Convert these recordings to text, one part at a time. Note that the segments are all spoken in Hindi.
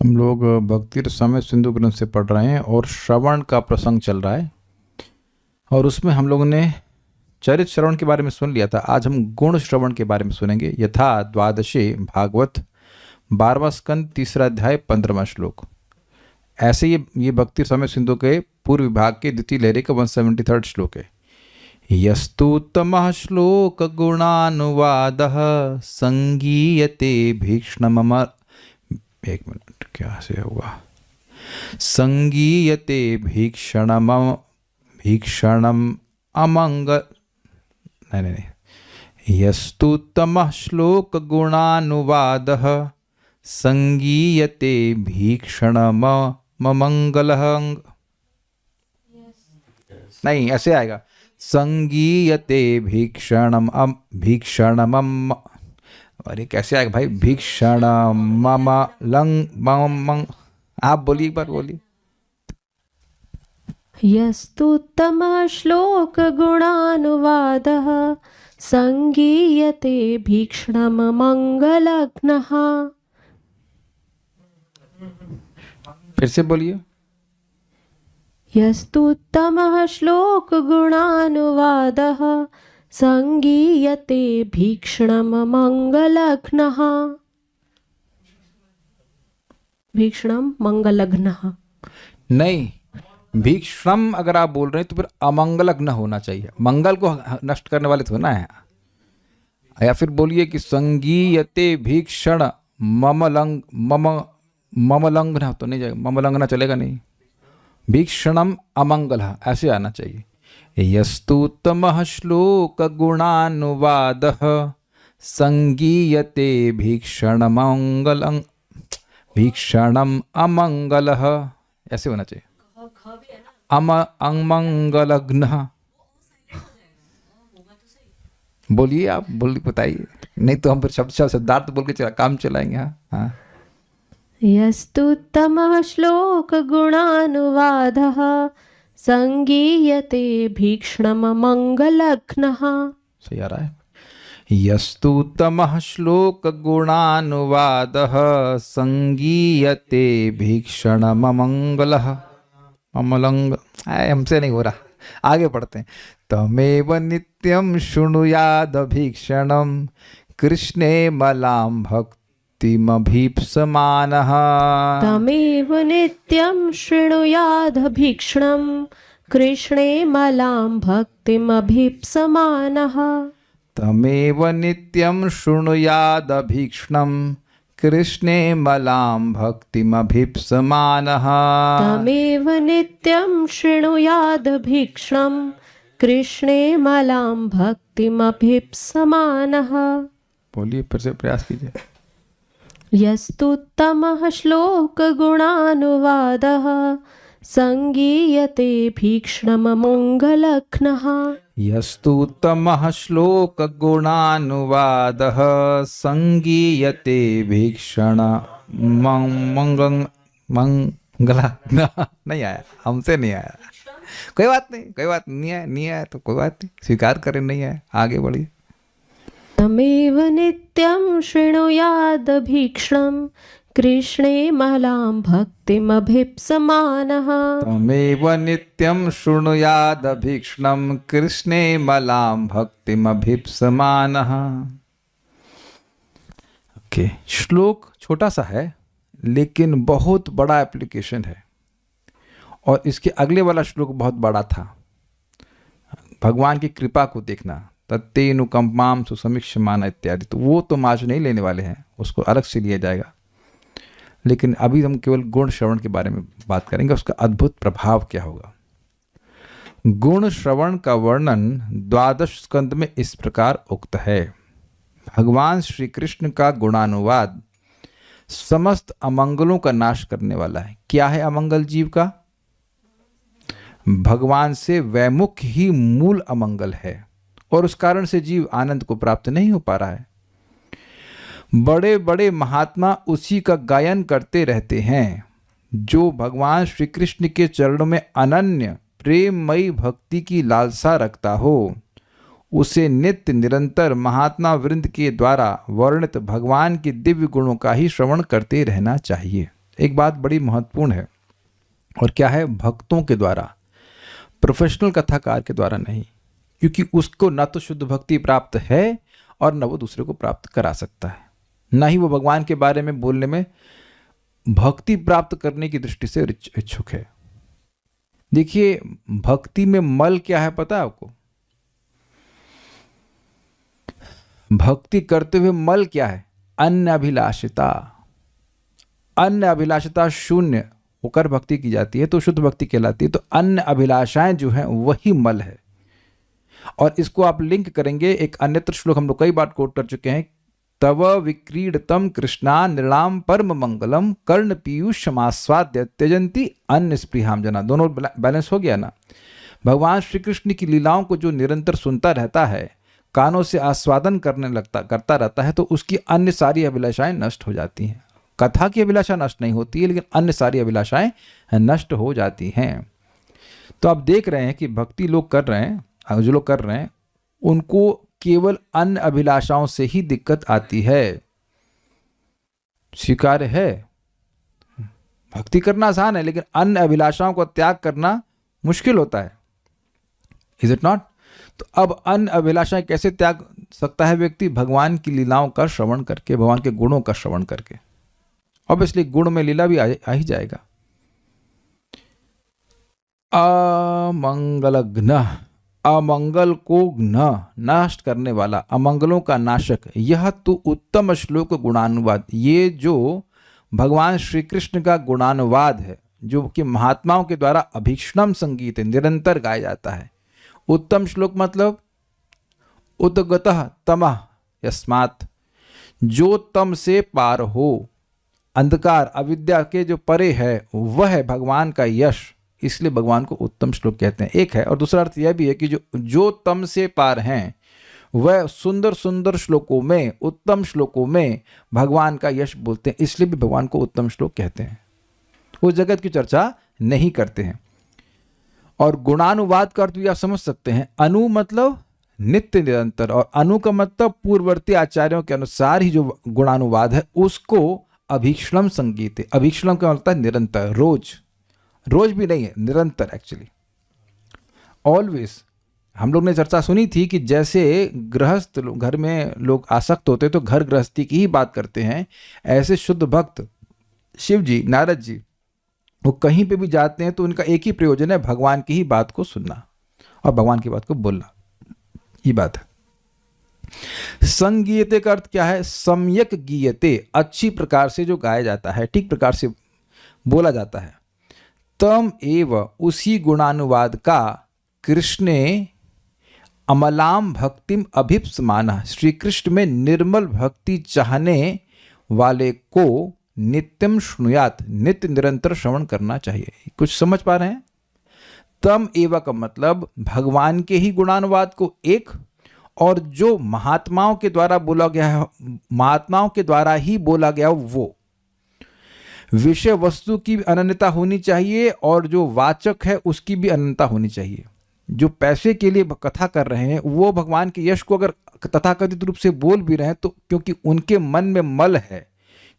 हम लोग भक्ति रसामृत सिंधु ग्रंथ से पढ़ रहे हैं और श्रवण का प्रसंग चल रहा है। और उसमें हम लोगों ने चरित श्रवण के बारे में सुन लिया था। आज हम गुण श्रवण के बारे में सुनेंगे। यथा द्वादशे भागवत 12वां स्कंद 3रा अध्याय 15वां श्लोक। ऐसे ये भक्ति रसामृत सिंधु के पूर्व विभाग के द्वितीय लहरी का 173 श्लोक है। यस्तुत्तमः श्लोक गुणानुवादः संगीयते भीक्ष्णम। एक मिनट, क्या से होगा? संगीयते भीक्षणम अमंग नहीं। यस्तुत्तमः श्लोक गुणानुवादः संगीयते भीक्षणम मंगलः। नहीं, ऐसे आएगा, संगीयते भीक्षणम भीक्षणम। अरे कैसे आएगा भाई? भीक्षण मम लंग मंग। आप बोलिए, एक बार बोलिए। यस्तुत्तमः श्लोक गुणानुवादः संगीयते भीक्षणम मंगलघ्नः। फिर से बोलिए। यस्तुत्तमः श्लोक गुणानुवादः संगीयते भीक्षणम मंगलघ्नः। भीक्षणम मंगलघ्नः नहीं, भीक्षणम अगर आप बोल रहे हैं तो फिर अमंगलघ्न होना चाहिए। मंगल को नष्ट करने वाले तो ना है। या फिर बोलिए कि संगीयते भीक्षण ममलंघ्न तो नहीं जाएगा, ममलंघना चलेगा नहीं। भीक्षणम अमंगल ऐसे आना चाहिए। यस्तुत्तमः श्लोक गुणानुवादः संगीयते भीक्षणम अमंगलः, ऐसे होना चाहिए। अमंगलघ्न बोलिए, आप बोलिए, बताइए। नहीं तो हम फिर शब्दार्थ बोल के काम चलाएंगे। हाँ। यस्तुत्तमः श्लोक गुणानुवादः संगीयते भीक्षणम मंगलघ्नः। सही आ रहा है। यस्तुत्तमः श्लोक गुणानुवादः संगीयते भीक्षणम मंगलः अमलंग। हमसे नहीं हो रहा, आगे पढ़ते हैं। तमेव नित्यं शृणुयाद भीक्षणम कृष्णे मलां भक्तिमभीप्समानः। तमेव नित्यं शृणुयाद भीक्षणं कृष्णे मलां भक्तिमभीप्समानः। तमेव नित्यं शृणुयाद भीक्षणं कृष्णे मलां भक्तिमभीप्समानः। तमेव नित्यं शृणुयाद भीक्षणं कृष्णे मलां भक्तिमभीप्समानः। बोलिए, फिर से प्रयास कीजिए। यस्तुत्तमः श्लोक गुणानुवादः संगीयते भीक्षणम मंगलघ्नः। यस्तुत्तमः श्लोक गुणानुवादः संगीयते भीक्षण मंगला। नहीं आया, हमसे नहीं आया। कोई बात नहीं आया, नहीं आया तो कोई बात नहीं, स्वीकार करें, नहीं आया, आगे बढ़िए। तमेव नित्यं शृणुयाद भीक्षणं कृष्णे मलां भक्तिमभीप्समानः। तमेव नित्यं शृणुयाद भीक्षणं कृष्णे मलां भक्तिमभीप्समानः। ओके, श्लोक छोटा सा है लेकिन बहुत बड़ा एप्लीकेशन है। और इसके अगले वाला श्लोक बहुत बड़ा था। भगवान की कृपा को देखना, तत्तेनुकंपाम सुसमीक्षमाना इत्यादि, तो वो तो आज नहीं लेने वाले हैं, उसको अलग से लिया जाएगा। लेकिन अभी हम केवल गुण श्रवण के बारे में बात करेंगे, उसका अद्भुत प्रभाव क्या होगा। गुण श्रवण का वर्णन 12 स्कंद में इस प्रकार उक्त है। भगवान श्री कृष्ण का गुणानुवाद समस्त अमंगलों का नाश करने वाला है। क्या है अमंगल जीव का? भगवान से वैमुख ही मूल अमंगल है और उस कारण से जीव आनंद को प्राप्त नहीं हो पा रहा है। बड़े बड़े महात्मा उसी का गायन करते रहते हैं। जो भगवान श्री कृष्ण के चरणों में अनन्य प्रेममयी भक्ति की लालसा रखता हो, उसे नित्य निरंतर महात्मा वृंद के द्वारा वर्णित भगवान के दिव्य गुणों का ही श्रवण करते रहना चाहिए। एक बात बड़ी महत्वपूर्ण है, और क्या है, भक्तों के द्वारा, प्रोफेशनल कथाकार के द्वारा नहीं, क्योंकि उसको न तो शुद्ध भक्ति प्राप्त है और न वो दूसरे को प्राप्त करा सकता है, न ही वो भगवान के बारे में बोलने में भक्ति प्राप्त करने की दृष्टि से इच्छुक है। देखिए, भक्ति में मल क्या है पता है आपको? भक्ति करते हुए मल क्या है? अन्य अभिलाषिता। अन्य अभिलाषिता शून्य होकर भक्ति की जाती है तो शुद्ध भक्ति कहलाती है। तो अन्य अभिलाषाएं जो हैं वही मल है। और इसको आप लिंक करेंगे, एक अन्यत्र श्लोक हम लोग कई बार कोट कर चुके हैं, तव विक्रीडतम कृष्णा नृणाम परम मंगलम कर्ण पीयूष समास्वाद्य त्यजंती अन्य स्पृहाम जना। दोनों बैलेंस हो गया ना। भगवान श्री कृष्ण की लीलाओं को जो निरंतर सुनता रहता है, कानों से आस्वादन करता रहता है, तो उसकी अन्य सारी अभिलाषाएं नष्ट हो जाती हैं। कथा की अभिलाषा नष्ट नहीं होती है, लेकिन अन्य सारी अभिलाषाएं नष्ट हो जाती हैं। तो आप देख रहे हैं कि भक्ति लोग कर रहे हैं, जो लोग कर रहे हैं उनको केवल अन्य अभिलाषाओं से ही दिक्कत आती है। स्वीकार्य है, भक्ति करना आसान है, लेकिन अन्य अभिलाषाओं को त्याग करना मुश्किल होता है। Is it not? तो अब अन्य अभिलाषाएं कैसे त्याग सकता है व्यक्ति? भगवान की लीलाओं का श्रवण करके, भगवान के गुणों का श्रवण करके। ऑब्वियसली गुण में लीला भी आ ही जाएगा। अमंगलघ्न, अमंगल को नष्ट करने वाला, अमंगलों का नाशक, यह तो उत्तम श्लोक गुणानुवाद। ये जो भगवान श्री कृष्ण का गुणानुवाद है, जो कि महात्माओं के द्वारा अभीक्ष्णम संगीत है, निरंतर गाया जाता है। उत्तम श्लोक मतलब उद्गतः तमः यस्मात्, जो तम से पार हो, अंधकार अविद्या के जो परे है, वह है भगवान का यश। इसलिए भगवान को उत्तम श्लोक कहते हैं, एक है। और दूसरा अर्थ यह भी है कि जो तम से पार हैं, वह सुंदर सुंदर श्लोकों में, उत्तम श्लोकों में भगवान का यश बोलते हैं, इसलिए भी भगवान को उत्तम श्लोक कहते हैं। वो जगत की चर्चा नहीं करते हैं। और गुणानुवाद का अर्थ भी आप समझ सकते हैं। अनु मतलब नित्य निरंतर, और अनु का मतलब पूर्ववर्ती आचार्यों के अनुसार ही जो गुणानुवाद है उसको अभीक्ष्णम संगीत है। अभीक्ष्णम का मतलब है निरंतर, रोज, रोज भी नहीं है, निरंतर एक्चुअली, ऑलवेज। हम लोग ने चर्चा सुनी थी कि जैसे गृहस्थ घर में लोग आसक्त होते तो घर गृहस्थी की ही बात करते हैं, ऐसे शुद्ध भक्त शिव जी, नारद जी, वो कहीं पे भी जाते हैं तो उनका एक ही प्रयोजन है, भगवान की ही बात को सुनना और भगवान की बात को बोलना। ये बात है। संगीयते का अर्थ क्या है? सम्यक गीयते, अच्छी प्रकार से जो गाया जाता है, ठीक प्रकार से बोला जाता है। तम एव, उसी गुणानुवाद का, कृष्णे अमलाम भक्तिम अभिप्समानः, श्री कृष्ण में निर्मल भक्ति चाहने वाले को नित्यम श्नुयात, नित्य निरंतर श्रवण करना चाहिए। कुछ समझ पा रहे हैं? तम एव का मतलब भगवान के ही गुणानुवाद को एक, और जो महात्माओं के द्वारा बोला गया है, महात्माओं के द्वारा ही बोला गया वो विषय वस्तु की भी अनन्यता होनी चाहिए, और जो वाचक है उसकी भी अनन्यता होनी चाहिए। जो पैसे के लिए कथा कर रहे हैं वो भगवान के यश को अगर तथाकथित रूप से बोल भी रहे हैं, तो क्योंकि उनके मन में मल है,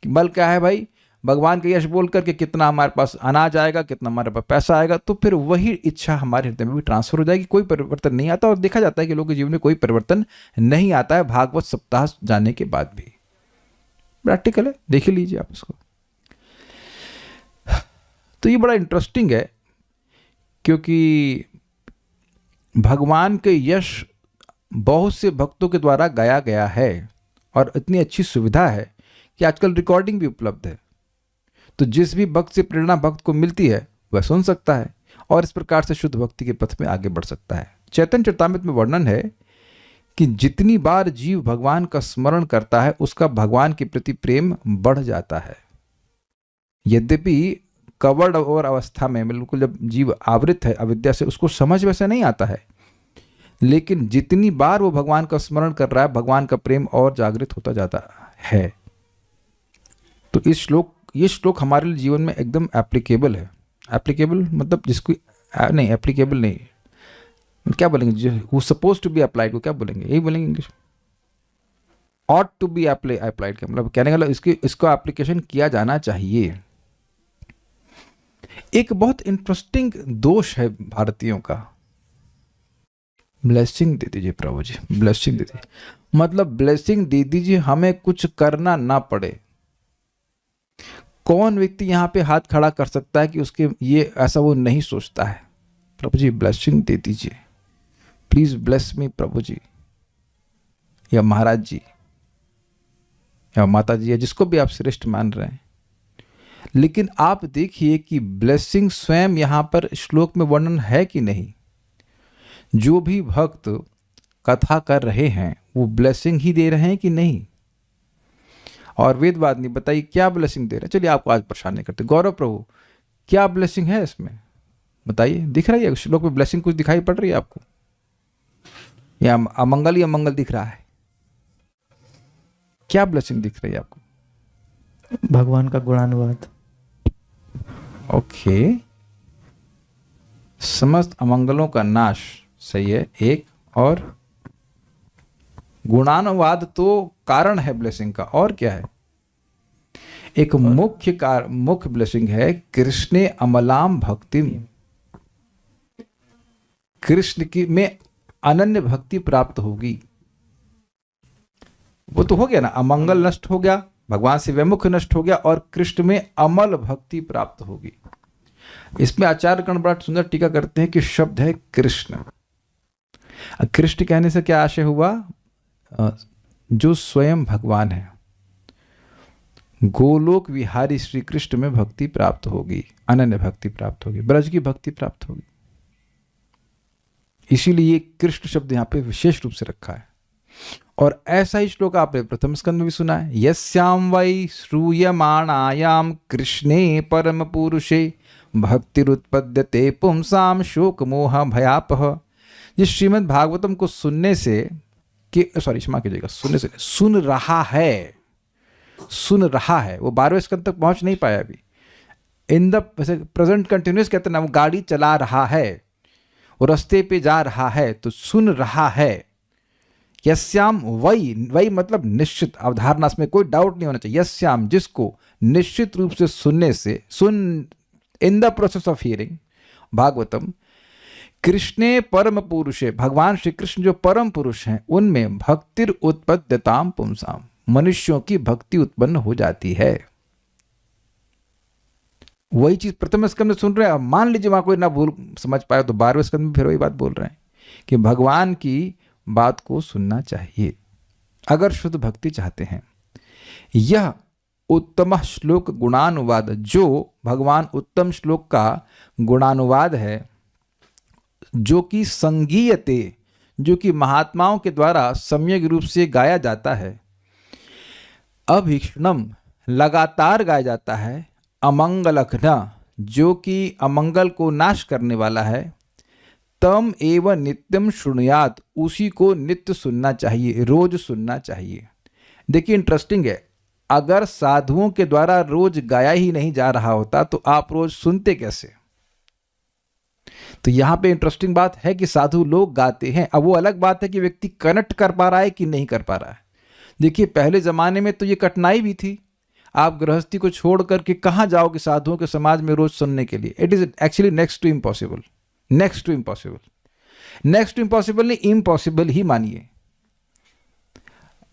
कि मल क्या है भाई? भगवान के यश बोल करके कितना हमारे पास अनाज आएगा, कितना हमारे पास पैसा आएगा, तो फिर वही इच्छा हमारे हृदय में भी ट्रांसफर हो जाएगी। कोई परिवर्तन नहीं आता, और देखा जाता है कि लोगों के जीवन में कोई परिवर्तन नहीं आता है भागवत सप्ताह जाने के बाद भी। प्रैक्टिकल है, देख लीजिए आप उसको। तो ये बड़ा इंटरेस्टिंग है, क्योंकि भगवान के यश बहुत से भक्तों के द्वारा गाया गया है, और इतनी अच्छी सुविधा है कि आजकल रिकॉर्डिंग भी उपलब्ध है। तो जिस भी भक्त से प्रेरणा भक्त को मिलती है वह सुन सकता है, और इस प्रकार से शुद्ध भक्ति के पथ में आगे बढ़ सकता है। चैतन्य चरितामृत में वर्णन है कि जितनी बार जीव भगवान का स्मरण करता है, उसका भगवान के प्रति प्रेम बढ़ जाता है। यद्यपि कवर्ड ओवर अवस्था में, बिल्कुल जब जीव आवृत है अविद्या से, उसको समझ वैसे नहीं आता है, लेकिन जितनी बार वो भगवान का स्मरण कर रहा है, भगवान का प्रेम और जागृत होता जाता है। तो ये श्लोक हमारे लिए जीवन में एकदम एप्लीकेबल है। एप्लीकेबल मतलब जिसको नहीं, एप्लीकेबल नहीं, क्या बोलेंगे, वो सपोज टू बी अप्लाइड को क्या बोलेंगे? यही बोलेंगे English, ought to be applied का मतलब कहने का इसको एप्लीकेशन किया जाना चाहिए। एक बहुत इंटरेस्टिंग दोष है भारतीयों का, ब्लेसिंग दे दीजिए प्रभु जी, ब्लेसिंग दे दीजिए, मतलब ब्लेसिंग दे दीजिए, हमें कुछ करना ना पड़े। कौन व्यक्ति यहाँ पे हाथ खड़ा कर सकता है कि उसके ये ऐसा वो नहीं सोचता है? प्रभु जी ब्लेसिंग दे दीजिए, प्लीज ब्लेस मी प्रभु जी, या महाराज जी, या माता जी, या जिसको भी आप श्रेष्ठ मान रहे हैं। लेकिन आप देखिए कि ब्लेसिंग स्वयं यहां पर श्लोक में वर्णन है कि नहीं। जो भी भक्त कथा कर रहे हैं वो ब्लेसिंग ही दे रहे हैं कि नहीं? और वेदवाद नहीं, बताइए क्या ब्लेसिंग दे रहे हैं? चलिए आपको आज परेशान नहीं करते। गौरव प्रभु, क्या ब्लेसिंग है इसमें बताइए? दिख रही है श्लोक में ब्लेसिंग? कुछ दिखाई पड़ रही है आपको, या अमंगल ही अमंगल दिख रहा है? क्या ब्लेसिंग दिख रही है आपको? भगवान का गुणानुवाद। ओके, समस्त अमंगलों का नाश, सही है एक, और गुणानुवाद तो कारण है ब्लेसिंग का, और क्या है? एक मुख्य ब्लेसिंग है कृष्णे अमलाम भक्तिम, कृष्ण की में अनन्य भक्ति प्राप्त होगी। वो तो हो गया ना, अमंगल नष्ट हो गया, भगवान से विमुख नष्ट हो गया, और कृष्ण में अमल भक्ति प्राप्त होगी। इसमें आचार्यगण बड़ा सुंदर टीका करते हैं कि शब्द है कृष्ण। कृष्ण कहने से क्या आशय हुआ? जो स्वयं भगवान है, गोलोक विहारी श्री कृष्ण में भक्ति प्राप्त होगी, अनन्य भक्ति प्राप्त होगी, ब्रज की भक्ति प्राप्त होगी। इसीलिए कृष्ण शब्द यहां पे विशेष रूप से रखा है। और ऐसा ही श्लोक आपने प्रथम स्कंद में भी सुना है, यस्याम वै श्रूयमाणायाम कृष्णे परम पुरुषे भक्तिरुत्पद्यते पुंसाम शोक मोह भयापह। जिस श्रीमद् भागवतम को सुनने से कि क्षमा कीजिएगा, सुनने से सुन रहा है, सुन रहा है, वो 12वें स्कंद तक पहुंच नहीं पाया अभी। इन द प्रेजेंट कंटिन्यूअस कहते हैं ना, वो गाड़ी चला रहा है, वो रास्ते पे जा रहा है, तो सुन रहा है। यस्याम वही मतलब निश्चित, अवधारणा में कोई डाउट नहीं होना चाहिए। यस्याम जिसको निश्चित रूप से सुनने से, सुन in the process of hearing Bhagavatam, कृष्णे परम पुरुषे, भगवान श्री कृष्ण जो परम पुरुष हैं उनमें भक्तिर उत्पद्यताम पुंसाम, मनुष्यों की भक्ति उत्पन्न हो जाती है। वही चीज प्रथम स्कंद में सुन रहे हैं। मान लीजिए वहां कोई ना भूल समझ पाए तो 12वें स्कंद में फिर वही बात बोल रहे हैं कि भगवान की बात को सुनना चाहिए अगर शुद्ध भक्ति चाहते हैं। यह उत्तम श्लोक गुणानुवाद, जो भगवान उत्तम श्लोक का गुणानुवाद है, जो कि संगीयते, जो कि महात्माओं के द्वारा सम्यक रूप से गाया जाता है, अभीक्षणम लगातार गाया जाता है, अमंगलखना जो कि अमंगल को नाश करने वाला है, तम एवं नित्यम शुणुयात उसी को नित्य सुनना चाहिए, रोज सुनना चाहिए। देखिए इंटरेस्टिंग है, अगर साधुओं के द्वारा रोज गाया ही नहीं जा रहा होता तो आप रोज सुनते कैसे? तो यहां पे इंटरेस्टिंग बात है कि साधु लोग गाते हैं। अब वो अलग बात है कि व्यक्ति कनेक्ट कर पा रहा है कि नहीं कर पा रहा है। देखिए पहले जमाने में तो ये कठिनाई भी थी, आप गृहस्थी को छोड़ करके कहां जाओगे साधुओं के समाज में रोज सुनने के लिए? It is actually next to impossible, next to impossible, next to impossible नहीं, इम्पॉसिबल ही मानिए।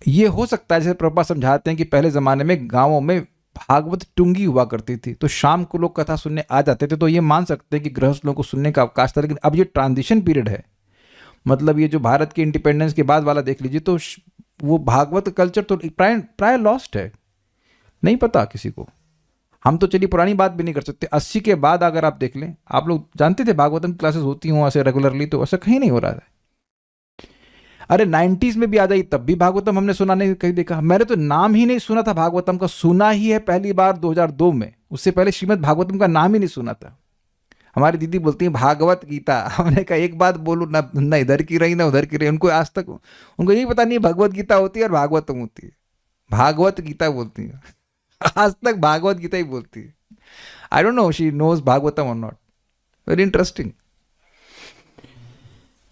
ये हो सकता है, जैसे प्रभुपाद समझाते हैं कि पहले जमाने में गांवों में भागवत टुंगी हुआ करती थी, तो शाम को लोग कथा सुनने आ जाते थे, तो ये मान सकते हैं कि गृहस्थ लोगों को सुनने का अवकाश था। लेकिन अब ये ट्रांजिशन पीरियड है, मतलब ये जो भारत के इंडिपेंडेंस के बाद वाला देख लीजिए, तो वो भागवत कल्चर तो प्राय लॉस्ट है, नहीं पता किसी को। हम तो चलिए पुरानी बात भी नहीं कर सकते, 80 के बाद अगर आप देख लें, आप लोग जानते थे भागवतम क्लासेस होती हों ऐसे रेगुलरली, तो ऐसा कहीं नहीं हो रहा है। अरे 90s में भी आ जाइए तब भी भागवतम हमने सुना नहीं, कहीं देखा। मैंने तो नाम ही नहीं सुना था भागवतम का, सुना ही है पहली बार 2002 में, उससे पहले श्रीमद् भागवतम का नाम ही नहीं सुना था। हमारी दीदी बोलती है भागवत गीता, हमने कहा एक बात बोलूँ ना इधर की रही ना उधर की रही, उनको आज तक उनको यही पता नहीं भगवत गीता होती है और भागवतम होती है। भागवत गीता बोलती है, आज तक भागवत गीता ही बोलती है। I don't know she knows Bhagavatam और नॉट, वेरी इंटरेस्टिंग।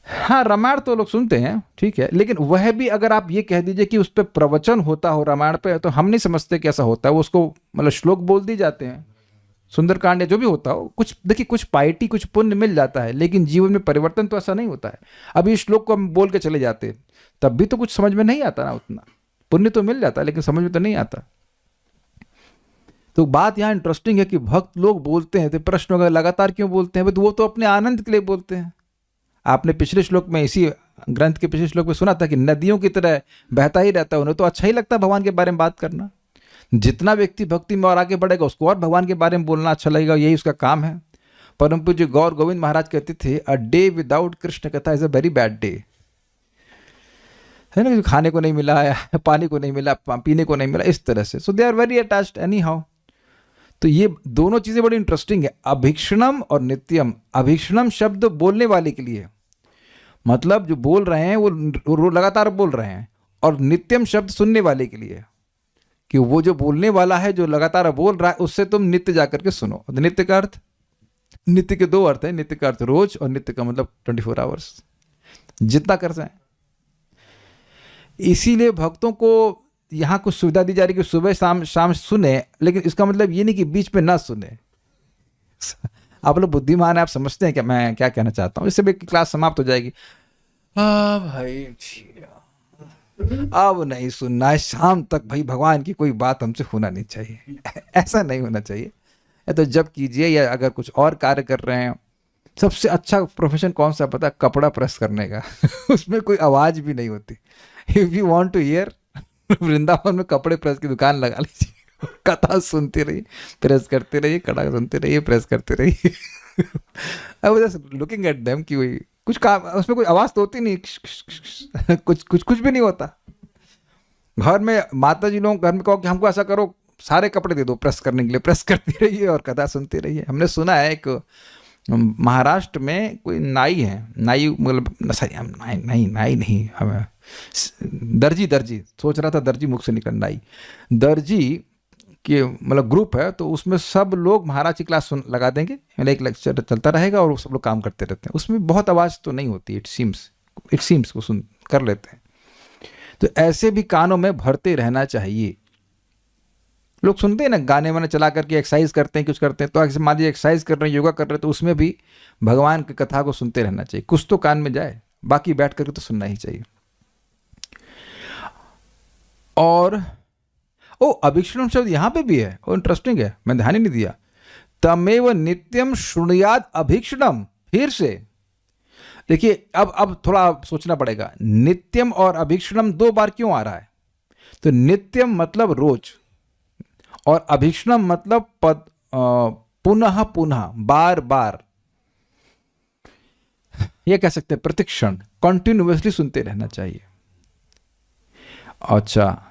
हाँ रामायण तो लोग सुनते हैं, ठीक है, लेकिन वह भी अगर आप ये कह दीजिए कि उस पर प्रवचन होता हो रामायण पे, तो हम नहीं समझते कैसा होता है। वो उसको मतलब श्लोक बोल दी जाते हैं, सुंदरकांड या जो भी होता हो, कुछ देखिए, कुछ पाइटी, कुछ पुण्य मिल जाता है, लेकिन जीवन में परिवर्तन तो ऐसा नहीं होता है। अभी इस श्लोक को हम बोल के चले जाते तब भी तो कुछ समझ में नहीं आता ना, उतना पुण्य तो मिल जाता है लेकिन समझ में तो नहीं आता। तो बात यहाँ इंटरेस्टिंग है कि भक्त लोग बोलते हैं, तो प्रश्न होगा लगातार क्यों बोलते हैं, तो वो तो अपने आनंद के लिए बोलते हैं। आपने पिछले श्लोक में, इसी ग्रंथ के पिछले श्लोक में सुना था कि नदियों की तरह बहता ही रहता है, उन्हें तो अच्छा ही लगता है भगवान के बारे में बात करना। जितना व्यक्ति भक्ति में और आगे बढ़ेगा उसको और भगवान के बारे में बोलना अच्छा लगेगा, यही उसका काम है। परम पूज्य गौर गोविंद महाराज कहते थे, अ डे विदाउट कृष्ण कथा is a very bad day, है ना। खाने को नहीं मिला, पानी को नहीं मिला, पीने को नहीं मिला, इस तरह से। So they are very attached anyhow. तो ये दोनों चीजें बड़ी इंटरेस्टिंग है, अभीक्षणम और नित्यम। अभीक्षणम शब्द बोलने वाले के लिए, मतलब जो बोल रहे हैं वो लगातार बोल रहे हैं, और नित्यम शब्द सुनने वाले के लिए, कि वो जो बोलने वाला है, जो लगातार बोल रहा है, उससे तुम नित्य जाकर के सुनो। तो नित्य का अर्थ, नित्य के दो अर्थ है, नित्य का अर्थ रोज, और नित्य का मतलब 24 आवर्स, जितना कर जाए। इसीलिए भक्तों को यहाँ कुछ सुविधा दी जा रही है कि सुबह शाम शाम सुने, लेकिन इसका मतलब ये नहीं कि बीच में ना सुने। आप लोग बुद्धिमान है, आप समझते हैं क्या मैं क्या कहना चाहता हूँ। इससे भी क्लास समाप्त हो जाएगी। भाई अब नहीं सुनना है शाम तक, भाई भगवान की कोई बात हमसे होना नहीं चाहिए। ऐसा नहीं होना चाहिए। या तो जब कीजिए, या अगर कुछ और कार्य कर रहे हैं, सबसे अच्छा प्रोफेशन कौन सा पता है? कपड़ा प्रेस करने का। उसमें कोई आवाज भी नहीं होती। If you want to hear, Vrindavan में कपड़े प्रेस की दुकान लगा लीजिए, कथा सुनते रहिए, प्रेस करते रहिए, कड़ा सुनते रहिए, प्रेस करते रहिए। I was just looking at them कि वही कुछ काम, उसमें कोई आवाज तो होती नहीं, कुछ भी नहीं होता। घर में माता जी लोग घर में कहो कि हमको ऐसा करो, सारे कपड़े दे दो प्रेस करने के लिए, प्रेस करती रहिए और कथा सुनते रहिए। हमने सुना है एक महाराष्ट्र में कोई नाई है, नाई मतलब नाई नहीं, हमें दर्जी सोच रहा था, दर्जी मुख से निकल, नाई दर्जी के मतलब ग्रुप है, तो उसमें सब लोग महाराज की क्लास लगा देंगे, मतलब एक लेक्चर चलता रहेगा और सब लोग काम करते रहते हैं। उसमें बहुत आवाज़ तो नहीं होती, इट सीम्स को सुन कर लेते हैं। तो ऐसे भी कानों में भरते रहना चाहिए। लोग सुनते हैं ना, गाने वाने चला करके एक्सरसाइज करते हैं, कुछ करते हैं, तो ऐसे मान लीजिए एक्सरसाइज कर रहे हैं, योगा कर रहे हैं, तो उसमें भी भगवान की कथा को सुनते रहना चाहिए। कुछ तो कान में जाए, बाकी बैठ करके तो सुनना ही चाहिए। और अभीक्षणम शब्द यहां पे भी है, इंटरेस्टिंग है, मैं ध्यान ही नहीं दिया। तमेव नित्यम शृणुयाद अभीक्षणम, फिर से देखिए, अब थोड़ा सोचना पड़ेगा, नित्यम और अभीक्षणम 2 बार क्यों आ रहा है? तो नित्यम मतलब रोज, और अभीक्षणम मतलब पुनः पुनः, बार बार, ये कह सकते हैं प्रतिक्षण, कॉन्टिन्यूअसली सुनते रहना चाहिए। अच्छा,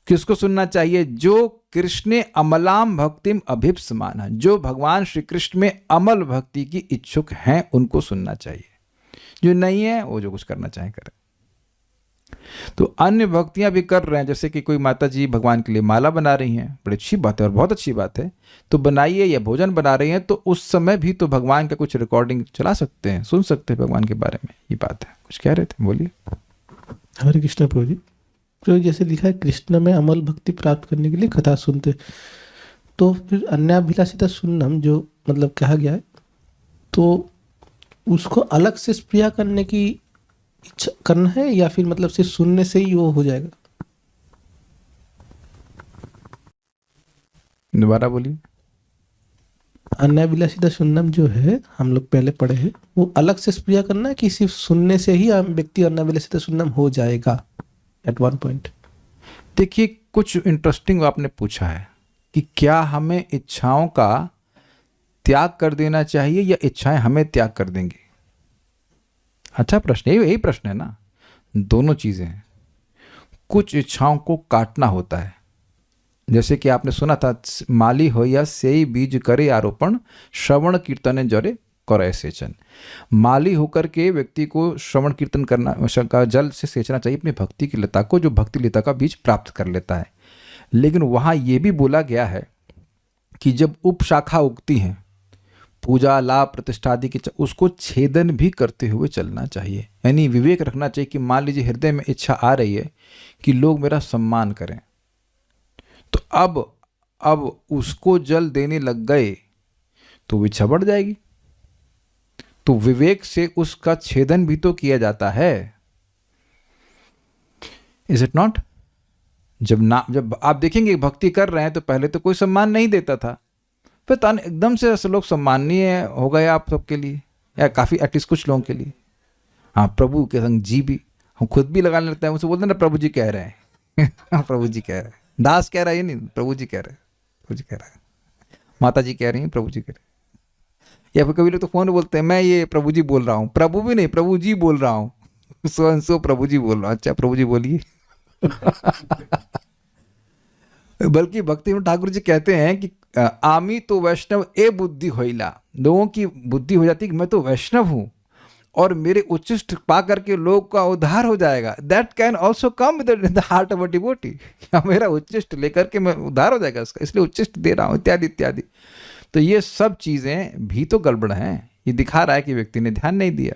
किसको सुनना चाहिए? जो कृष्ण अमलाम भक्तिम अभिप्समाना, जो भगवान श्री कृष्ण में अमल भक्ति की इच्छुक हैं, उनको सुनना चाहिए। जो नहीं है वो जो कुछ करना चाहे करे। तो अन्य भक्तियां भी कर रहे हैं, जैसे कि कोई माता जी भगवान के लिए माला बना रही हैं, बड़ी अच्छी बात है और बहुत अच्छी बात है, तो बनाइए। या भोजन बना रही हैं, तो उस समय भी तो भगवान का कुछ रिकॉर्डिंग चला सकते हैं, सुन सकते हैं भगवान के बारे में। ये बात है। कुछ कह रहे थे, बोलिए। हरे कृष्ण प्रभु जी। तो जैसे लिखा है कृष्ण में अमल भक्ति प्राप्त करने के लिए कथा सुनते, तो फिर अन्याभिलाषिता सुन्नम जो मतलब कहा गया है, तो उसको अलग से स्प्रिया करने की इच्छा करना है, या फिर मतलब सिर्फ सुनने से ही वो हो जाएगा? दोबारा बोलिए। अन्याभिलाषिता सुन्नम जो है, हम लोग पहले पढ़े हैं, वो अलग से स्प्रिया करना है कि सिर्फ सुनने से ही व्यक्ति अन्याभिलाषिता सुन्नम हो जाएगा एट वन पॉइंट? देखिए, कुछ इंटरेस्टिंग आपने पूछा है कि क्या हमें इच्छाओं का त्याग कर देना चाहिए या इच्छाएं हमें त्याग कर देंगी। अच्छा प्रश्न, यही प्रश्न है ना। दोनों चीजें हैं। कुछ इच्छाओं को काटना होता है, जैसे कि आपने सुना था, माली हो या सेई बीज करे आरोपण, श्रवण कीर्तन जरे करे सेचन। माली होकर के व्यक्ति को श्रवण कीर्तन करना का जल से सेचना चाहिए अपनी भक्ति की लता को, जो भक्ति लता का बीज प्राप्त कर लेता है। लेकिन वहाँ ये भी बोला गया है कि जब उपशाखा उगती हैं, पूजा लाभ प्रतिष्ठा आदि की, उसको छेदन भी करते हुए चलना चाहिए। यानी विवेक रखना चाहिए कि मान लीजिए हृदय में इच्छा आ रही है कि लोग मेरा सम्मान करें, तो अब अब उसको जल देने लग गए तो इच्छा बढ़ जाएगी। तो विवेक से उसका छेदन भी तो किया जाता है, इज इट नॉट? जब आप देखेंगे भक्ति कर रहे हैं तो पहले तो कोई सम्मान नहीं देता था, फिर तो एकदम से ऐसे लोग सम्माननीय हो गए आप सबके लिए, या काफ़ी एटलीस्ट कुछ लोगों के लिए। हाँ, प्रभु के संग जी भी हम खुद भी लगाने लगते हैं, मुझसे बोलते हैं ना प्रभु जी कह रहे हैं प्रभु जी कह रहे हैं, दास कह रहा है, ये नहीं, प्रभु जी कह रहे हैं, प्रभु जी कह रहा है, माता जी कह रही हैं, प्रभु जी कह रहे हैं। या फिर कभी लोग तो फोन में बोलते हैं मैं ये प्रभु जी बोल रहा हूँ, प्रभु भी नहीं, प्रभु जी बोल रहा हूँ सो प्रभु जी बोल रहा हूँ। अच्छा प्रभु जी बोलिए बल्कि भक्ति में ठाकुर जी कहते हैं कि आमी तो वैष्णव ए बुद्धि होइला, लोगों की बुद्धि हो जाती है कि मैं तो वैष्णव हूँ और मेरे उच्चिष्ट पा करके लोग का उद्धार हो जाएगा। That can also come with the heart of a devotee, मेरा उच्चिष्ट लेकर के मैं उद्धार हो जाएगा उसका, इसलिए उच्चिष्ट दे रहा हूँ, इत्यादि इत्यादि। तो ये सब चीजें भी तो गड़बड़ हैं, ये दिखा रहा है कि व्यक्ति ने ध्यान नहीं दिया।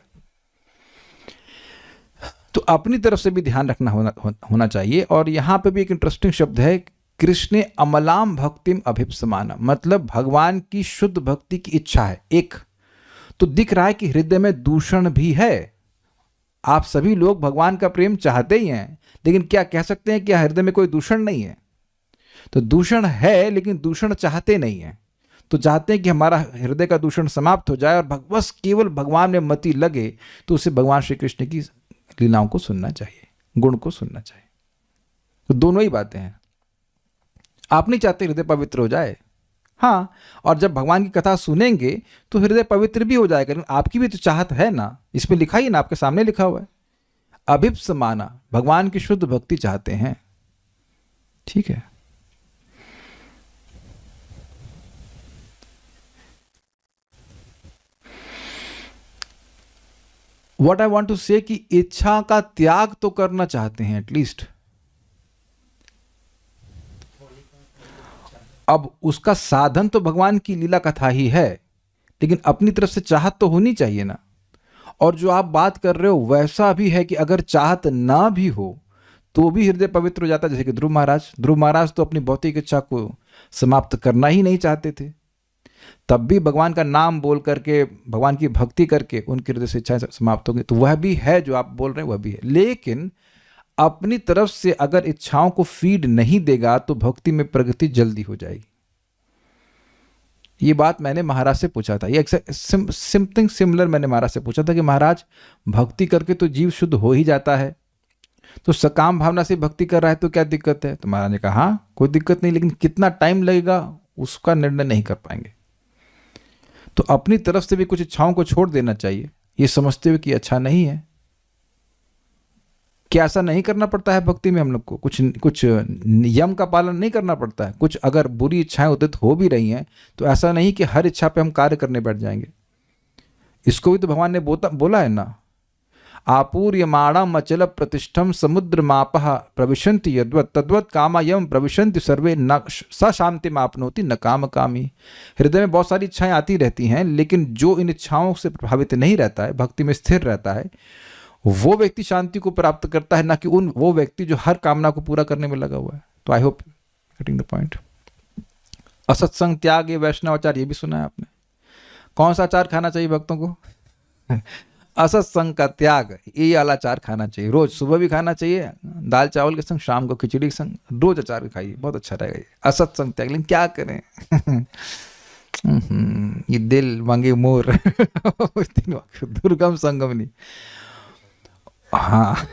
तो अपनी तरफ से भी ध्यान रखना होना चाहिए। और यहाँ पे भी एक इंटरेस्टिंग शब्द है, कृष्णे अमलाम भक्तिम अभिप्समाना, मतलब भगवान की शुद्ध भक्ति की इच्छा है। एक तो दिख रहा है कि हृदय में दूषण भी है। आप सभी लोग भगवान का प्रेम चाहते ही हैं, लेकिन क्या कह सकते हैं कि हृदय में कोई दूषण नहीं है? तो दूषण है, लेकिन दूषण चाहते नहीं है। तो चाहते हैं कि हमारा हृदय का दूषण समाप्त हो जाए और बस केवल भगवान में मति लगे। तो उसे भगवान श्री कृष्ण की लीलाओं को सुनना चाहिए, गुण को सुनना चाहिए। तो दोनों ही बातें हैं। आप नहीं चाहते हृदय पवित्र हो जाए, हाँ, और जब भगवान की कथा सुनेंगे तो हृदय पवित्र भी हो जाएगा, लेकिन आपकी भी तो चाहत है ना, इसमें लिखा ही ना, आपके सामने लिखा हुआ है, अभिप्समाना, भगवान की शुद्ध भक्ति चाहते हैं। ठीक है, व्हाट आई वांट टू से कि इच्छा का त्याग तो करना चाहते हैं एटलीस्ट। अब उसका साधन तो भगवान की लीला कथा ही है, लेकिन अपनी तरफ से चाहत तो होनी चाहिए ना। और जो आप बात कर रहे हो वैसा भी है कि अगर चाहत ना भी हो तो भी हृदय पवित्र हो जाता है। जैसे कि ध्रुव महाराज तो अपनी भौतिक इच्छा को समाप्त करना ही नहीं चाहते थे, तब भी भगवान का नाम बोल करके, भगवान की भक्ति करके उनकी हृदय से इच्छाएं समाप्त हो गई। तो वह भी है, जो आप बोल रहे हैं वह भी है, लेकिन अपनी तरफ से अगर इच्छाओं को फीड नहीं देगा तो भक्ति में प्रगति जल्दी हो जाएगी। ये बात मैंने महाराज से पूछा था, ये समथिंग सिमिलर मैंने महाराज से पूछा था कि महाराज भक्ति करके तो जीव शुद्ध हो ही जाता है, तो सकाम भावना से भक्ति कर रहा है तो क्या दिक्कत है? तो महाराज ने कहा हाँ कोई दिक्कत नहीं, लेकिन कितना टाइम लगेगा उसका निर्णय नहीं कर पाएंगे। तो अपनी तरफ से भी कुछ इच्छाओं को छोड़ देना चाहिए, ये समझते हुए कि अच्छा नहीं है। क्या ऐसा नहीं करना पड़ता है भक्ति में हम लोग को? कुछ नियम का पालन नहीं करना पड़ता है? कुछ अगर बुरी इच्छाएं उदित हो भी रही हैं तो ऐसा नहीं कि हर इच्छा पे हम कार्य करने बैठ जाएंगे। इसको भी तो भगवान ने बोला है ना, आपूर्यमाणम अचल प्रतिष्ठम समुद्र मापः प्रविशन्ति यद्वत् तद्वत् कामयम प्रविशन्ति सर्वे न स शांति मापनोति न काम कामी। हृदय में बहुत सारी इच्छाएं आती रहती हैं, लेकिन जो इन इच्छाओं से प्रभावित नहीं रहता है, भक्ति में स्थिर रहता है, वो व्यक्ति शांति को प्राप्त करता है, ना कि वो व्यक्ति जो हर कामना को पूरा करने में लगा हुआ है। तो I hope getting the point. असत्संग त्याग, ये वैष्णव आचार, ये भी सुना है आपने। कौन सा आचार खाना चाहिए भक्तों को? असत्संग का त्याग, ये वाला अचार खाना चाहिए। रोज सुबह भी खाना चाहिए दाल चावल के संग, शाम को खिचड़ी के संग, रोज अचार खाइए, बहुत अच्छा रहेगा ये असत्संग त्याग। लेकिन क्या करें ये दिल मांगे मोर दुर्गम संगमनी। हाँ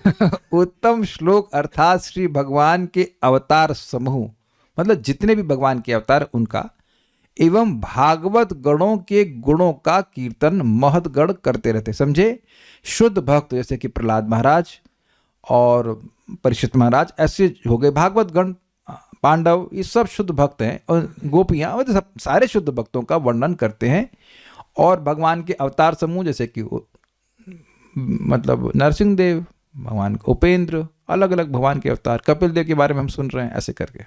उत्तम श्लोक अर्थात श्री भगवान के अवतार समूह, मतलब जितने भी भगवान के अवतार उनका, एवं भागवत गणों के गुणों का कीर्तन महतगण करते रहते। समझे, शुद्ध भक्त जैसे कि प्रहलाद महाराज और परीक्षित महाराज, ऐसे हो गए भागवत गण, पांडव, ये सब शुद्ध भक्त हैं। और गोपियाँ, मतलब सब सारे शुद्ध भक्तों का वर्णन करते हैं। और भगवान के अवतार समूह जैसे कि मतलब नरसिंह देव, भगवान उपेंद्र, अलग अलग भगवान के अवतार, कपिल देव के बारे में हम सुन रहे हैं, ऐसे करके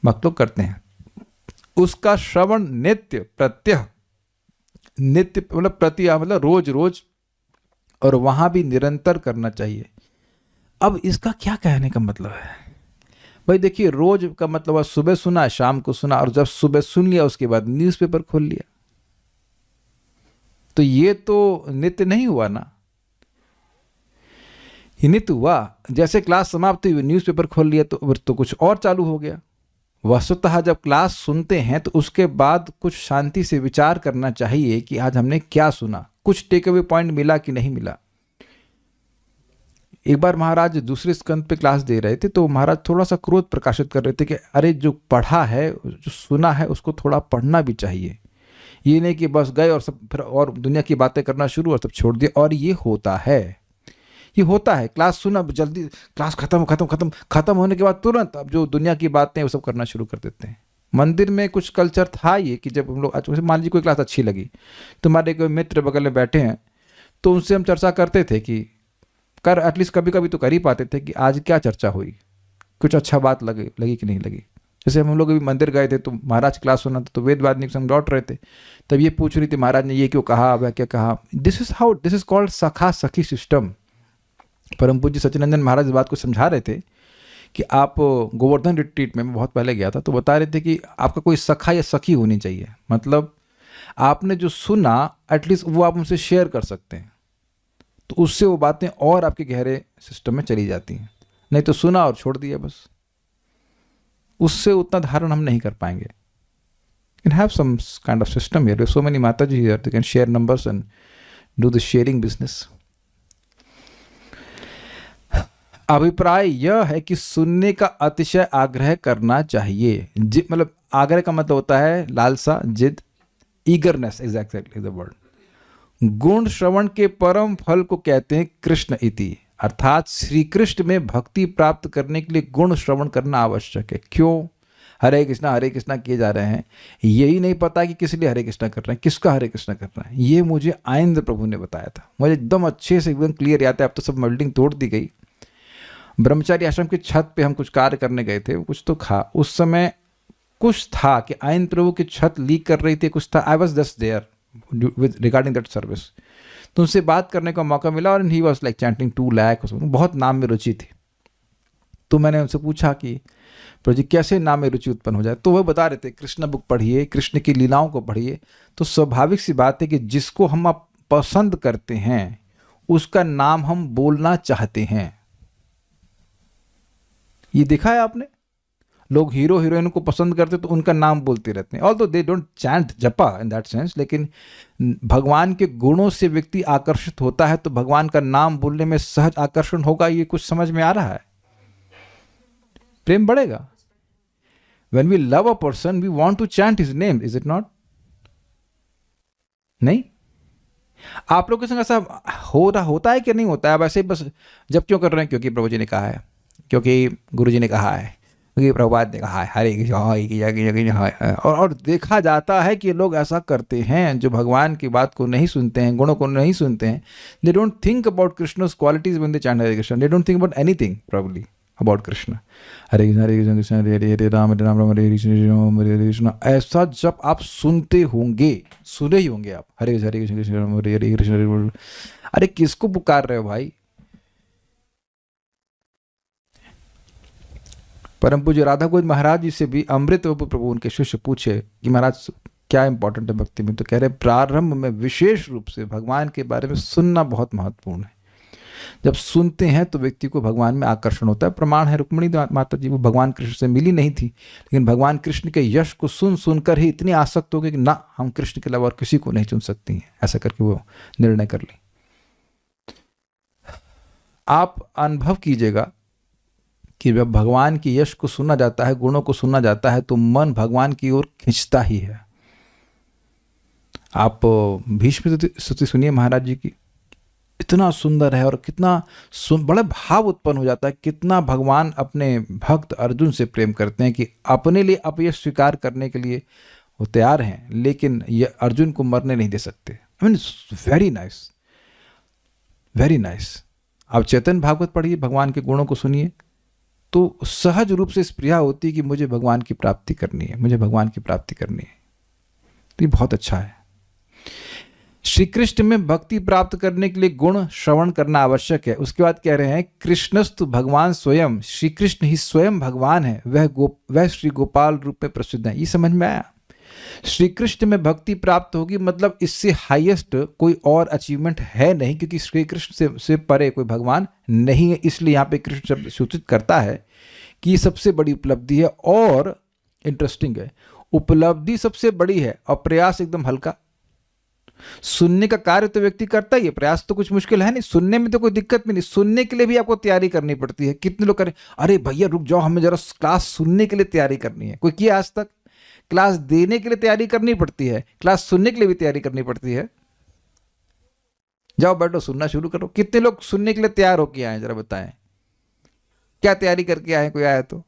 भक्त लोग करते हैं। उसका श्रवण नित्य प्रत्यह, नित्य मतलब प्रति मतलब रोज रोज, और वहां भी निरंतर करना चाहिए। अब इसका क्या कहने का मतलब है? भाई देखिए, रोज का मतलब है सुबह सुना, शाम को सुना, और जब सुबह सुन लिया उसके बाद न्यूज़पेपर खोल लिया, तो ये तो नित्य नहीं हुआ ना। ये नित्य हुआ, जैसे क्लास समाप्त हुई न्यूज़पेपर खोल लिया तो कुछ और चालू हो गया। वस्तुतः जब क्लास सुनते हैं तो उसके बाद कुछ शांति से विचार करना चाहिए कि आज हमने क्या सुना, कुछ टेक अवे पॉइंट मिला कि नहीं मिला। एक बार महाराज दूसरे स्कंद पे क्लास दे रहे थे, तो महाराज थोड़ा सा क्रोध प्रकाशित कर रहे थे कि अरे जो पढ़ा है, जो सुना है, उसको थोड़ा पढ़ना भी चाहिए। ये नहीं कि बस गए और सब फिर और दुनिया की बातें करना शुरू और सब छोड़ दिया। और ये होता है, क्लास सुना, जल्दी क्लास खत्म होने के बाद तुरंत अब जो दुनिया की बातें वो सब करना शुरू कर देते हैं। मंदिर में कुछ कल्चर था ये कि जब हम लोग, मान लीजिए कोई क्लास अच्छी लगी, तुम्हारे कोई मित्र बगल में बैठे हैं, तो उनसे हम चर्चा करते थे कि एटलीस्ट कभी कभी तो कर ही पाते थे कि आज क्या चर्चा हुई, कुछ अच्छा बात लगी कि नहीं लगी। जैसे हम लोग अभी मंदिर गए थे तो महाराज क्लास सुना था, तो वेदवादिनी संग लौट रहे थे, तब ये पूछ रही थी महाराज ने ये क्यों कहा, वह क्या कहा। दिस इज कॉल्ड सखा सखी सिस्टम। परम पूज्य सच्चिदानंद महाराज इस बात को समझा रहे थे कि आप गोवर्धन रिट्रीट में, मैं बहुत पहले गया था, तो बता रहे थे कि आपका कोई सखा या सखी होनी चाहिए। मतलब आपने जो सुना एटलीस्ट वो आप उनसे शेयर कर सकते हैं, तो उससे वो बातें और आपके गहरे सिस्टम में चली जाती हैं। नहीं तो सुना और छोड़ दिया बस, उससे उतना धारण हम नहीं कर पाएंगे। Can have some kind of system here, so many mataji here, they can share numbers and do the sharing business. अभिप्राय यह है कि सुनने का अतिशय आग्रह करना चाहिए। मतलब आग्रह का मतलब होता है लालसा, जिद, ईगरनेस, एग्जैक्टली द वर्ड। गुण श्रवण के परम फल को कहते हैं कृष्ण इति, अर्थात श्री कृष्ण में भक्ति प्राप्त करने के लिए गुण श्रवण करना आवश्यक है। क्यों? हरे कृष्णा किए जा रहे हैं, यही नहीं पता कि किस लिए हरे कृष्णा कर रहे हैं, किसका हरे कृष्णा कर रहे हैं। ये मुझे आनंद प्रभु ने बताया था, मुझे एकदम अच्छे से एकदम क्लियर याद है। अब तो सब बिल्डिंग तोड़ दी गई। ब्रह्मचारी आश्रम की छत पे हम कुछ कार्य करने गए थे, कुछ तो था उस समय, कुछ था कि आनंद प्रभु की छत लीक कर रही थी, कुछ था। I was just there with regarding that service, तो उनसे बात करने का मौका मिला और he was like chanting 2 lakh, बहुत नाम में रुचि थी। तो मैंने उनसे पूछा कि प्रभु जी कैसे नाम में रुचि उत्पन्न हो जाए, तो वह बता रहे थे कृष्ण बुक पढ़िए, कृष्ण की लीलाओं को पढ़िए। तो स्वाभाविक सी बात है कि जिसको हम आप पसंद करते हैं उसका नाम हम बोलना चाहते हैं। ये देखा है आपने, लोग हीरो हीरोइन को पसंद करते तो उनका नाम बोलते रहते हैं, ऑल्दो दे डोंट चैंट जपा इन दैट सेंस, लेकिन भगवान के गुणों से व्यक्ति आकर्षित होता है तो भगवान का नाम बोलने में सहज आकर्षण होगा। ये कुछ समझ में आ रहा है? प्रेम बढ़ेगा। When we love a person, we want to chant his name, is it not? नहीं? आप लोग के संग ऐसा होता है कि नहीं होता है? वैसे बस जब क्यों कर रहे हैं? क्योंकि प्रभु जी ने कहा है, क्योंकि गुरु जी ने कहा है, क्योंकि प्रभुपाद ने कहा है, हरे कृष्ण। और देखा जाता है कि लोग ऐसा करते हैं जो भगवान की बात को नहीं सुनते हैं, गुणों को नहीं सुनते हैं। They don't think about Krishna's qualities when they chant Hare Krishna. They don't think about anything probably about Krishna. Hare Krishna Krishna Hare Hare, Hare Rama Rama Hare Hare Krishna. ऐसा जब आप सुनते होंगे, सुने ही होंगे आप, हरे कृष्ण कृष्ण हरे हरे कृष्ण। अरे किसको पुकार रहे हो भाई? परम पूज्य राधा गोविंद महाराज जी से भी अमृत प्रभु उनके शिष्य पूछे कि महाराज क्या इंपॉर्टेंट है भक्ति में, तो कह रहे प्रारंभ में विशेष रूप से भगवान के बारे में सुनना बहुत महत्वपूर्ण है। जब सुनते हैं तो व्यक्ति को भगवान में आकर्षण होता है। प्रमाण है, रुक्मिणी माता जी वो भगवान कृष्ण से मिली नहीं थी, लेकिन भगवान कृष्ण के यश को सुन सुनकर ही इतनी आसक्त हो गई कि ना, हम कृष्ण के अलावा और किसी को नहीं चुन सकती हैं। ऐसा करके वो निर्णय कर ली। आप अनुभव कीजिएगा कि जब भगवान की यश को सुना जाता है, गुणों को सुना जाता है, तो मन भगवान की ओर खींचता ही है। आप भीष्म स्तुति सुनिए महाराज जी की, इतना सुंदर है और कितना बड़ा भाव उत्पन्न हो जाता है। कितना भगवान अपने भक्त अर्जुन से प्रेम करते हैं कि अपने लिए अपयश स्वीकार करने के लिए वो तैयार हैं, लेकिन ये अर्जुन को मरने नहीं दे सकते। I mean very nice, very nice. आप चैतन्य भागवत पढ़िए, भगवान के गुणों को सुनिए, तो सहज रूप से स्प्रिया होती है कि मुझे भगवान की प्राप्ति करनी है, मुझे भगवान की प्राप्ति करनी है। तो ये बहुत अच्छा है। श्री कृष्ण में भक्ति प्राप्त करने के लिए गुण श्रवण करना आवश्यक है। उसके बाद कह रहे हैं कृष्णस्तु भगवान स्वयं, श्री कृष्ण ही स्वयं भगवान है, वह श्री गोपाल रूप में प्रसिद्ध है। ये समझ में आया? श्री कृष्ण में भक्ति प्राप्त होगी मतलब इससे हाईएस्ट कोई और अचीवमेंट है नहीं, क्योंकि श्री कृष्ण से परे कोई भगवान नहीं है। इसलिए यहाँ पे कृष्ण शब्द सूचित करता है कि ये सबसे बड़ी उपलब्धि है। और इंटरेस्टिंग है, उपलब्धि सबसे बड़ी है और प्रयास एकदम हल्का। सुनने का कार्य तो व्यक्ति करता ही है, प्रयास तो कुछ मुश्किल है नहीं, सुनने में तो कोई दिक्कत भी नहीं। सुनने के लिए भी आपको तैयारी करनी पड़ती है। कितने लोग करें, अरे भैया रुक जाओ, हमें जरा क्लास सुनने के लिए तैयारी करनी है। कोई किया आज तक? क्लास देने के लिए तैयारी करनी पड़ती है, क्लास सुनने के लिए भी तैयारी करनी पड़ती है। जाओ बैठो, सुनना शुरू करो। कितने लोग सुनने के लिए तैयार होके आए, जरा बताएं, क्या तैयारी करके आए? कोई आया तो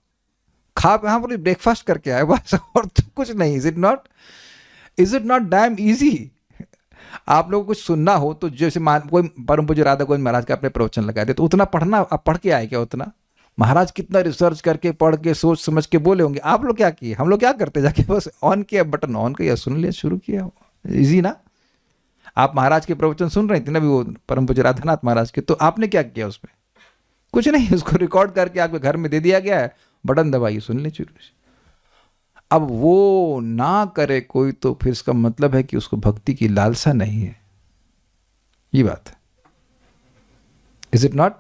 खा हाँ बोली ब्रेकफास्ट करके आए बस, और तो कुछ नहीं। Is it not dam easy? आप लोगों को कुछ सुनना हो तो जैसे कोई परम पूज्य राधा गोविंद महाराज का अपने प्रवचन लगाए थे, तो उतना पढ़ना, आप पढ़ के आए क्या? उतना महाराज कितना रिसर्च करके पढ़ के सोच समझ के बोले होंगे। आप लोग क्या किए? हम लोग क्या करते, जाके बस ऑन किया, बटन ऑन किया, सुन लिया, शुरू किया। इजी ना? आप महाराज के प्रवचन सुन रहे थे ना भी, वो परम पूज्य राधानाथ महाराज के, तो आपने क्या किया उसमें? कुछ नहीं, उसको रिकॉर्ड करके आपके घर में दे दिया गया है, बटन दबाइए, सुन ले शुरू। अब वो ना करे कोई तो फिर इसका मतलब है कि उसको भक्ति की लालसा नहीं है। ये बात है। Is it not?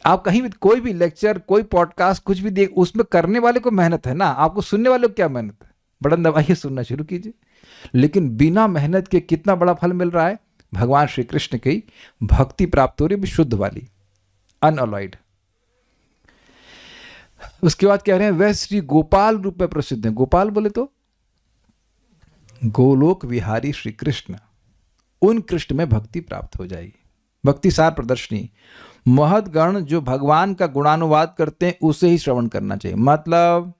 आप कहीं भी कोई भी लेक्चर, कोई पॉडकास्ट, कुछ भी देख, उसमें करने वाले को मेहनत है ना, आपको सुनने वाले को क्या मेहनत है? बटन दबाइए, सुनना शुरू कीजिए। लेकिन बिना मेहनत के कितना बड़ा फल मिल रहा है? भगवान श्री कृष्ण की भक्ति प्राप्त हो रही है, शुद्ध वाली, अनअलॉयड। उसके बाद कह रहे हैं वह श्री गोपाल रूप में प्रसिद्ध है। गोपाल बोले तो गोलोक विहारी श्री कृष्ण, उन कृष्ण में भक्ति प्राप्त हो जाएगी। भक्ति सार प्रदर्शनी, महदगण जो भगवान का गुणानुवाद करते हैं उसे ही श्रवण करना चाहिए। मतलब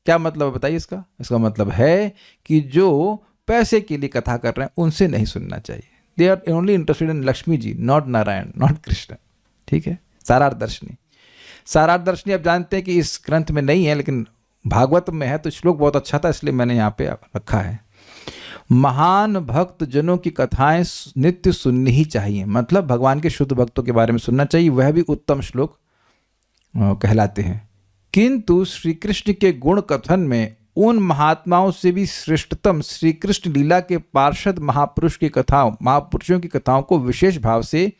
क्या मतलब है बताइए इसका? इसका मतलब है कि जो पैसे के लिए कथा कर रहे हैं उनसे नहीं सुनना चाहिए। They are only interested in Lakshmi ji, not Narayan, not Krishna. ठीक है? सारार्थ दर्शनी, सारार्थ दर्शनी आप जानते हैं कि इस ग्रंथ में नहीं है, लेकिन भागवत में है, तो श्लोक बहुत अच्छा था इसलिए मैंने यहाँ पे रखा है। महान भक्त जनों की कथाएं नित्य सुननी ही चाहिए, मतलब भगवान के शुद्ध भक्तों के बारे में सुनना चाहिए, वह भी उत्तम श्लोक कहलाते हैं। किंतु श्री कृष्ण के गुण कथन में उन महात्माओं से भी श्रेष्ठतम श्री कृष्ण लीला के पार्षद महापुरुष की कथाओं, महापुरुषों की कथाओं को विशेष भाव से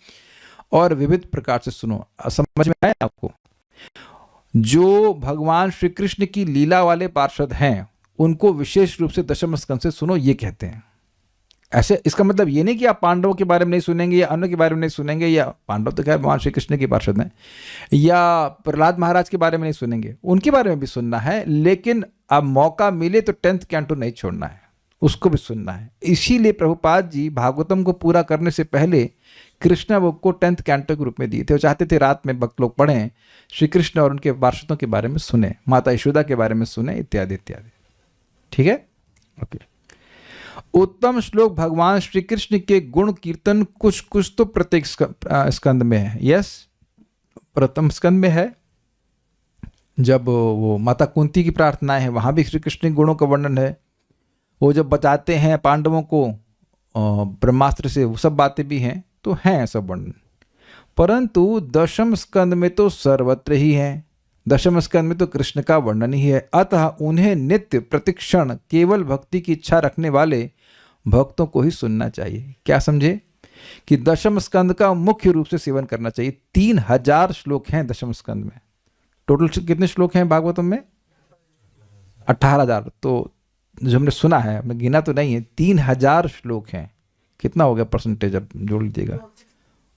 और विविध प्रकार से सुनो। समझ में आया आपको? जो भगवान श्री कृष्ण की लीला वाले पार्षद हैं उनको विशेष रूप से दशम स्कंद से सुनो, ये कहते हैं। ऐसे इसका मतलब ये नहीं कि आप पांडवों के बारे में नहीं सुनेंगे या अन्य के बारे में नहीं सुनेंगे, या पांडव तो क्या भगवान श्री कृष्ण के पार्षद हैं, या प्रहलाद महाराज के बारे में नहीं सुनेंगे, उनके बारे में भी सुनना है, लेकिन अब मौका मिले तो 10th कैंटो नहीं छोड़ना है, उसको भी सुनना है। इसीलिए प्रभुपाद जी भागवतम को पूरा करने से पहले कृष्णा बुक को 10th कैंटो के रूप में दिए थे। वो चाहते थे रात में भक्त लोग पढ़ें, श्री कृष्ण और उनके पार्षदों के बारे में सुने, माता यशोदा के बारे में सुने, इत्यादि इत्यादि। ठीक है? ओके। उत्तम श्लोक भगवान श्री कृष्ण के गुण कीर्तन कुछ कुछ तो प्रत्येक स्कंद में है। यस, प्रथम स्कंद में है, जब वो माता कुंती की प्रार्थनाएं है वहां भी श्री कृष्ण के गुणों का वर्णन है। वो जब बचाते हैं पांडवों को ब्रह्मास्त्र से, वो सब बातें भी हैं, तो हैं सब वर्णन। परंतु दशम स्कंद में तो सर्वत्र ही है, दशम स्कंद में तो कृष्ण का वर्णन ही है। अतः उन्हें नित्य प्रतिक्षण केवल भक्ति की इच्छा रखने वाले भक्तों को ही सुनना चाहिए। क्या समझे? कि दशम स्कंद का मुख्य रूप से सेवन करना चाहिए। 3000 श्लोक हैं दशम स्कंद में। टोटल कितने श्लोक हैं भागवतम में? 18,000। तो जो हमने सुना है, हमने गिना तो नहीं है, 3000 श्लोक हैं। कितना हो गया परसेंटेज? अब जोड़ लीजिएगा।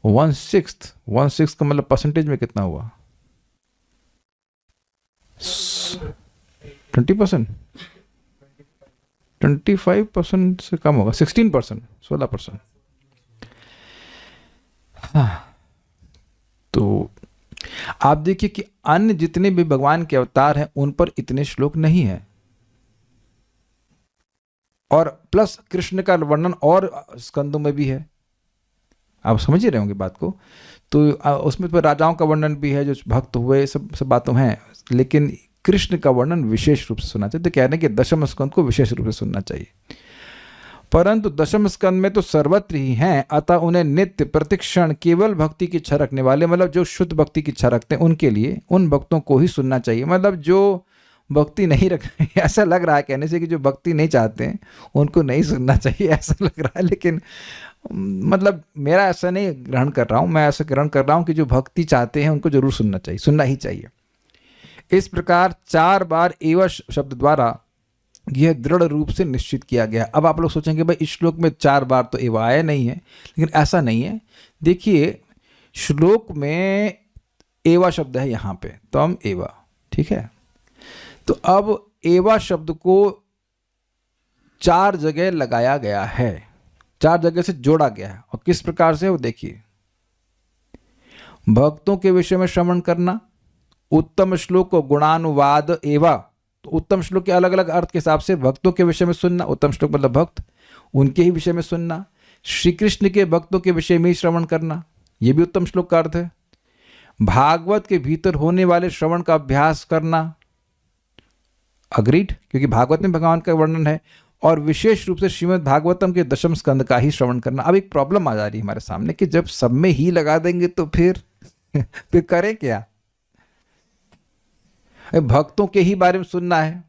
1/6 का मतलब परसेंटेज में कितना हुआ? 20%, 25% से कम होगा, 16%, 16%। हाँ, तो आप देखिए कि अन्य जितने भी भगवान के अवतार हैं उन पर इतने श्लोक नहीं है, और प्लस कृष्ण का वर्णन और स्कंदों में भी है। आप समझ ही रहे होंगे बात को। तो उसमें तो राजाओं का वर्णन भी है, जो भक्त हुए, सब बातें हैं, लेकिन कृष्ण का वर्णन विशेष रूप से सुनना चाहिए। तो कह रहे हैं कि दशम स्कंद को विशेष रूप से सुनना चाहिए। परंतु दशम स्कंद में तो सर्वत्र ही हैं, अतः उन्हें नित्य प्रतिक्षण केवल भक्ति की इच्छा रखने वाले, मतलब जो शुद्ध भक्ति की इच्छा रखते हैं उनके लिए, उन भक्तों को ही सुनना चाहिए। मतलब जो भक्ति नहीं रख ऐसा लग रहा है कहने से कि जो भक्ति नहीं चाहते हैं उनको नहीं सुनना चाहिए, ऐसा लग रहा है। लेकिन मतलब मेरा ऐसा नहीं ग्रहण कर रहा हूँ, मैं ऐसा ग्रहण कर रहा हूँ कि जो भक्ति चाहते हैं उनको जरूर सुनना चाहिए, सुनना ही चाहिए। इस प्रकार 4 बार एव शब्द द्वारा यह दृढ़ रूप से निश्चित किया गया। अब आप लोग सोचेंगे भाई इस श्लोक में 4 बार तो एव आया नहीं है, लेकिन ऐसा नहीं है। देखिए श्लोक में एवा शब्द है यहाँ पे, तम एवा, ठीक है। तो अब एवा शब्द को 4 जगह लगाया गया है, 4 जगह से जोड़ा गया है। और किस प्रकार से वो देखिए, भक्तों के विषय में श्रवण करना, उत्तम श्लोक को गुणानुवाद एवा, तो उत्तम श्लोक के अलग अलग अर्थ के हिसाब से भक्तों के विषय में सुनना, उत्तम श्लोक मतलब भक्त, उनके ही विषय में सुनना। श्री कृष्ण के भक्तों के विषय में ही श्रवण करना, यह भी उत्तम श्लोक का अर्थ है। भागवत के भीतर होने वाले श्रवण का अभ्यास करना, अग्रीड, क्योंकि भागवत में भगवान का वर्णन है। और विशेष रूप से श्रीमद् भागवतम के दशम स्कंद का ही श्रवण करना। अब एक प्रॉब्लम आ जा रही है हमारे सामने कि जब सब में ही लगा देंगे तो फिर करें क्या? भक्तों के ही बारे में सुनना है,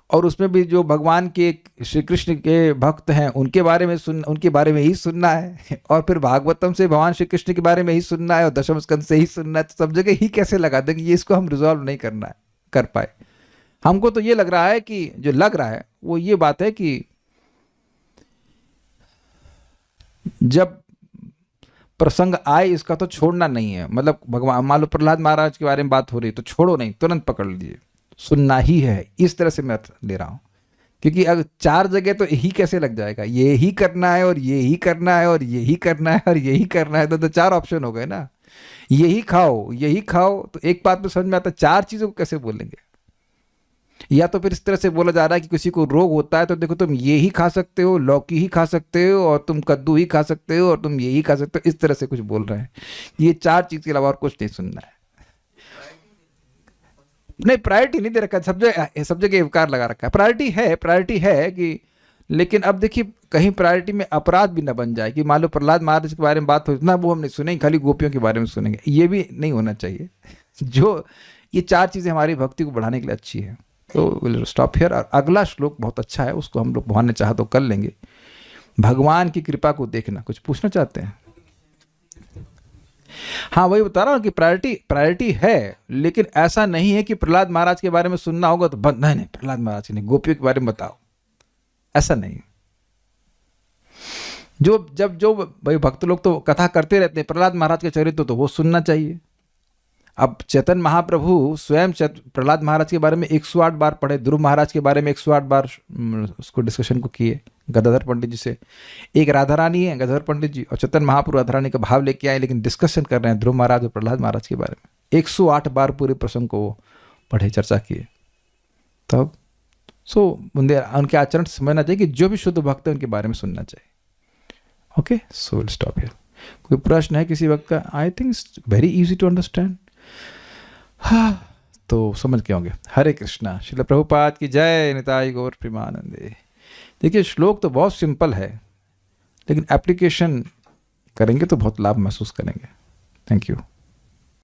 और उसमें भी जो भगवान के श्री कृष्ण के भक्त हैं उनके बारे में उनके बारे में ही सुनना है, और फिर भागवतम से भगवान श्री कृष्ण के बारे में ही सुनना है, और दशम स्कंद से ही सुनना है। तो सब जगह ही कैसे लगा देंगे? ये इसको हम रिजॉल्व नहीं कर पाए। हमको तो ये लग रहा है कि जो लग रहा है वो ये बात है कि जब प्रसंग आए इसका तो छोड़ना नहीं है। मतलब भगवान, मान लो प्रहलाद महाराज के बारे में बात हो रही है तो छोड़ो नहीं, तुरंत पकड़ लीजिए, सुनना ही है। इस तरह से मैं ले रहा हूं, क्योंकि अगर 4 जगह तो यही कैसे लग जाएगा, ये ही करना है और ये ही करना है और ये ही करना है और यही करना है, तो 4 ऑप्शन हो गए ना। यही खाओ, तो एक बात में समझ में आता है, 4 चीजों को कैसे बोलेंगे? या तो फिर इस तरह से बोला जा रहा है कि किसी को रोग होता है तो देखो तुम ये ही खा सकते हो, लौकी ही खा सकते हो, और तुम कद्दू ही खा सकते हो, और तुम ये ही खा सकते हो। इस तरह से कुछ बोल रहे हैं। ये 4 चीज के अलावा और कुछ नहीं सुनना है। नहीं, प्रायोरिटी नहीं दे रखा, सब जगह उपकार लगा रखा है। प्रायोरिटी है कि, लेकिन अब देखिए कहीं प्रायोरिटी में अपराध भी ना बन जाए कि मान लो प्रहलाद महाराज के बारे में बात हो, इतना वो हम नहीं सुनेंगे, खाली गोपियों के बारे में सुनेंगे। ये भी नहीं होना चाहिए। जो ये 4 चीजें हमारी भक्ति को बढ़ाने के लिए अच्छी है। तो विल स्टॉप हियर। और अगला श्लोक बहुत अच्छा है, उसको हम लोग भगवान ने चाहा तो कर लेंगे। भगवान की कृपा को देखना। कुछ पूछना चाहते हैं? हाँ, वही बता रहा हूँ कि प्रायोरिटी है, लेकिन ऐसा नहीं है कि प्रहलाद महाराज के बारे में सुनना होगा तो बंद। नहीं, प्रहलाद महाराज के नहीं, गोपियों के बारे में बताओ, ऐसा नहीं। जो भाई भक्त लोग तो कथा करते रहते हैं, प्रहलाद महाराज के चरित्र तो वो सुनना चाहिए। अब चैतन्य महाप्रभु स्वयं प्रहलाद महाराज के बारे में 108 बार पढ़े, ध्रुव महाराज के बारे में 108 बार उसको डिस्कशन को किए गदाधर पंडित जी से। एक राधा रानी है, गदाधर पंडित जी, और चैतन्य महाप्रभु राधा रानी का भाव लेके आए, लेकिन डिस्कशन कर रहे हैं ध्रुव महाराज और प्रहलाद महाराज के बारे में। 108 बार पूरे प्रसंग को पढ़े, चर्चा किए। तब उनके आचरण से समझना चाहिए कि जो भी शुद्ध भक्त है उनके बारे में सुनना चाहिए। Okay, so will stop here. कोई प्रश्न है किसी वक्त का? I think it's very easy to understand. हाँ, तो समझ के होंगे। हरे कृष्णा। श्रील प्रभुपाद की जय। निताई गौर प्रेमानंदे। देखिए श्लोक तो बहुत सिंपल है, लेकिन एप्लीकेशन करेंगे तो बहुत लाभ महसूस करेंगे। Thank you.